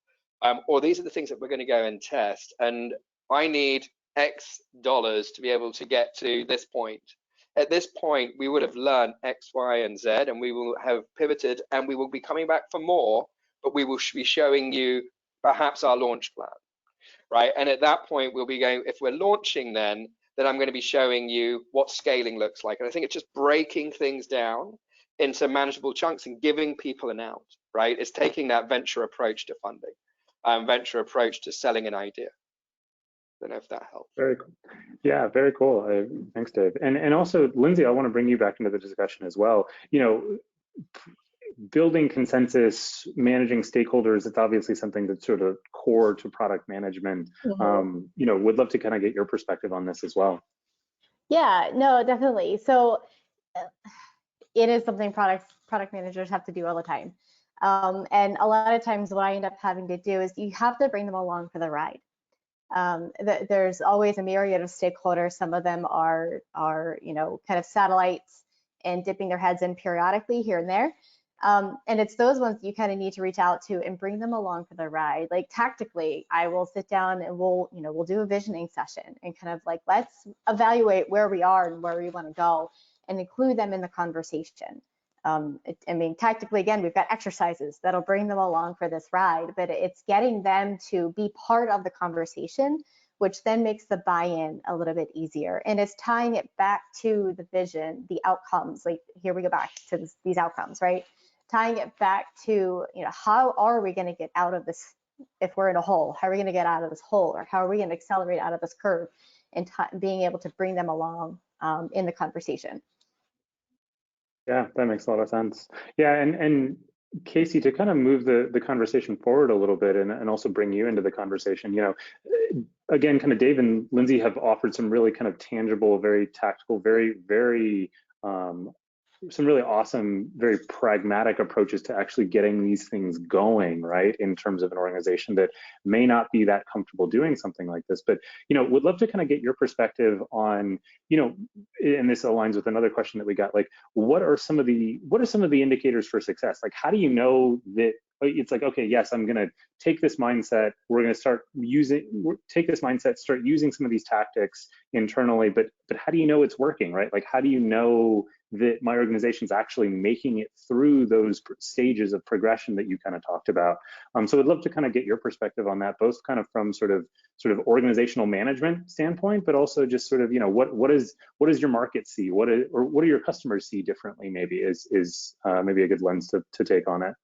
or these are the things that we're going to go and test. And I need X dollars to be able to get to this point. At this point, we would have learned X, Y, and Z, and we will have pivoted, and we will be coming back for more, but we will be showing you perhaps our launch plan, right? And at that point, we'll be going, if we're launching then I'm going to be showing you what scaling looks like. And I think it's just breaking things down into manageable chunks and giving people an out, right? It's taking that venture approach to funding, venture approach to selling an idea. I don't know if that helps. Very cool. Yeah, very cool. Thanks, Dave. And also, Lindsay, I want to bring you back into the discussion as well. You know, building consensus, managing stakeholders, it's obviously something that's sort of core to product management. Mm-hmm. You know, would love to kind of get your perspective on this as well. Yeah, no, definitely. So it is something product managers have to do all the time. And a lot of times what I end up having to do is you have to bring them along for the ride. There's always a myriad of stakeholders. Some of them are you know, kind of satellites and dipping their heads in periodically here and there. And it's those ones you kind of need to reach out to and bring them along for the ride. Like tactically, I will sit down and we'll do a visioning session and kind of like, let's evaluate where we are and where we want to go and include them in the conversation. I mean, tactically, again, we've got exercises that'll bring them along for this ride, but it's getting them to be part of the conversation, which then makes the buy-in a little bit easier. And it's tying it back to the vision, the outcomes. Like here we go back to these outcomes, right? Tying it back to, you know, how are we going to get out of this? If we're in a hole, how are we going to get out of this hole? Or how are we going to accelerate out of this curve? And being able to bring them along in the conversation. Yeah, that makes a lot of sense. Yeah, and Casey, to kind of move the conversation forward a little bit and also bring you into the conversation, you know, again, kind of Dave and Lindsay have offered some really kind of tangible, very tactical, very some really awesome, very pragmatic approaches to actually getting these things going, right? In terms of an organization that may not be that comfortable doing something like this. But, you know, would love to kind of get your perspective on, you know, and this aligns with another question that we got, like, what are some of the indicators for success? Like, how do you know that it's like, okay, yes, I'm going to take this mindset. We're going to start start using some of these tactics internally, but how do you know it's working, right? Like, how do you know that my organization is actually making it through those stages of progression that you kind of talked about? So I'd love to kind of get your perspective on that, both kind of from sort of organizational management standpoint, but also just sort of, you know, what does your market see? What do your customers see differently? Maybe is maybe a good lens to take on it.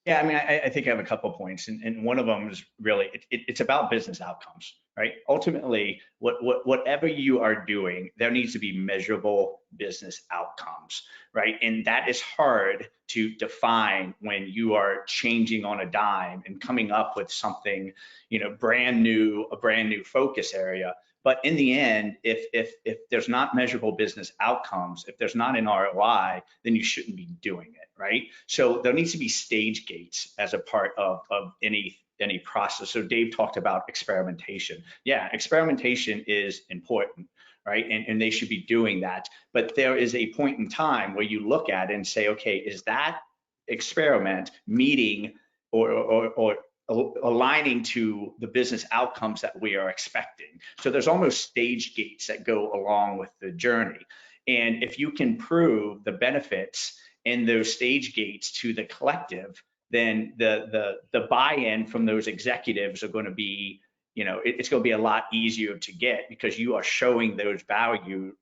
Yeah, I mean, I think I have a couple points, and one of them is really it's about business outcomes, right? Ultimately, whatever you are doing, there needs to be measurable business outcomes, right? And that is hard to define when you are changing on a dime and coming up with something, you know, a brand new focus area. But in the end, if there's not measurable business outcomes, if there's not an ROI, then you shouldn't be doing it, right? So there needs to be stage gates as a part of any process. So Dave talked about experimentation. Yeah, experimentation is important, right? And they should be doing that. But there is a point in time where you look at it and say, okay, is that experiment meeting or aligning to the business outcomes that we are expecting? So there's almost stage gates that go along with the journey. And if you can prove the benefits in those stage gates to the collective, then the buy-in from those executives are going to be it's going to be a lot easier to get because you are showing that value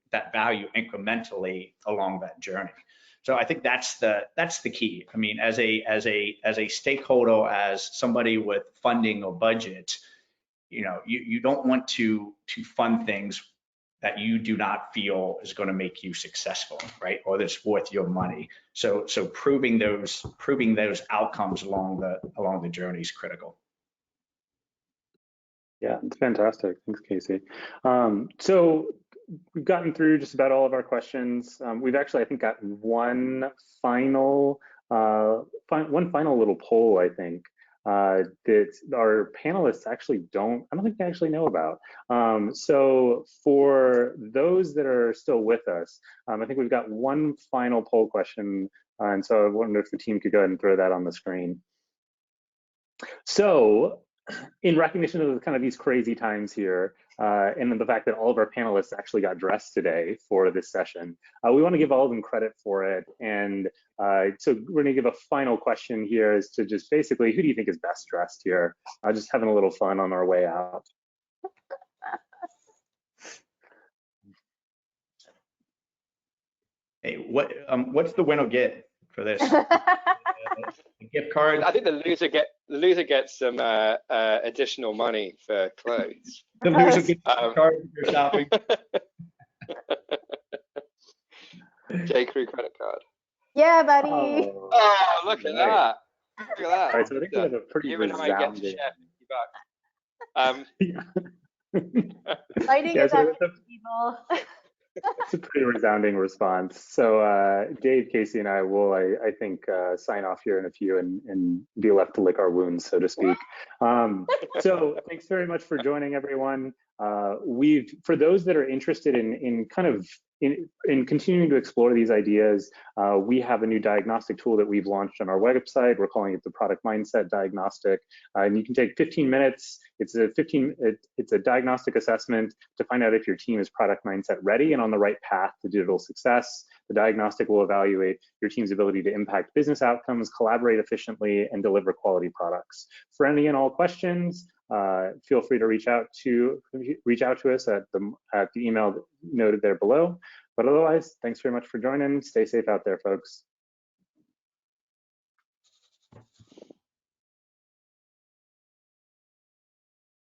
incrementally along that journey. So I think that's the key. I mean, as a stakeholder, as somebody with funding or budget, you don't want to fund things that you do not feel is going to make you successful, right? Or that's worth your money. So proving those outcomes along the journey is critical. Yeah, it's fantastic. Thanks, Casey. So we've gotten through just about all of our questions. We've actually, I think, got one final little poll, I think, that our panelists actually I don't think they actually know about. So for those that are still with us, I think we've got one final poll question. And so I wonder if the team could go ahead and throw that on the screen. So in recognition of kind of these crazy times here, and the fact that all of our panelists actually got dressed today for this session, we want to give all of them credit for it. And so we're going to give a final question here as to just basically, who do you think is best dressed here? Just having a little fun on our way out. Hey, what's the winner get for this? A gift card? I think the loser gets some additional money for clothes. The loser gets a card for shopping. J. Crew credit card. Yeah, buddy. Oh, look at that. Look at that. All right, so I think we have a pretty You and I get to share $50. Lighting Yeah, is so everything, people. It's a pretty resounding response. So Dave, Casey, and I will, I think, sign off here in a few and be left to lick our wounds, so to speak. So thanks very much for joining, everyone. For those that are interested in continuing to explore these ideas, we have a new diagnostic tool that we've launched on our website. We're calling it the Product Mindset Diagnostic, and you can take 15 minutes. It's a diagnostic assessment to find out if your team is product mindset ready and on the right path to digital success. The diagnostic will evaluate your team's ability to impact business outcomes, collaborate efficiently, and deliver quality products. For any and all questions, feel free to reach out to us at the email noted there below. But otherwise, thanks very much for joining. Stay safe out there, folks.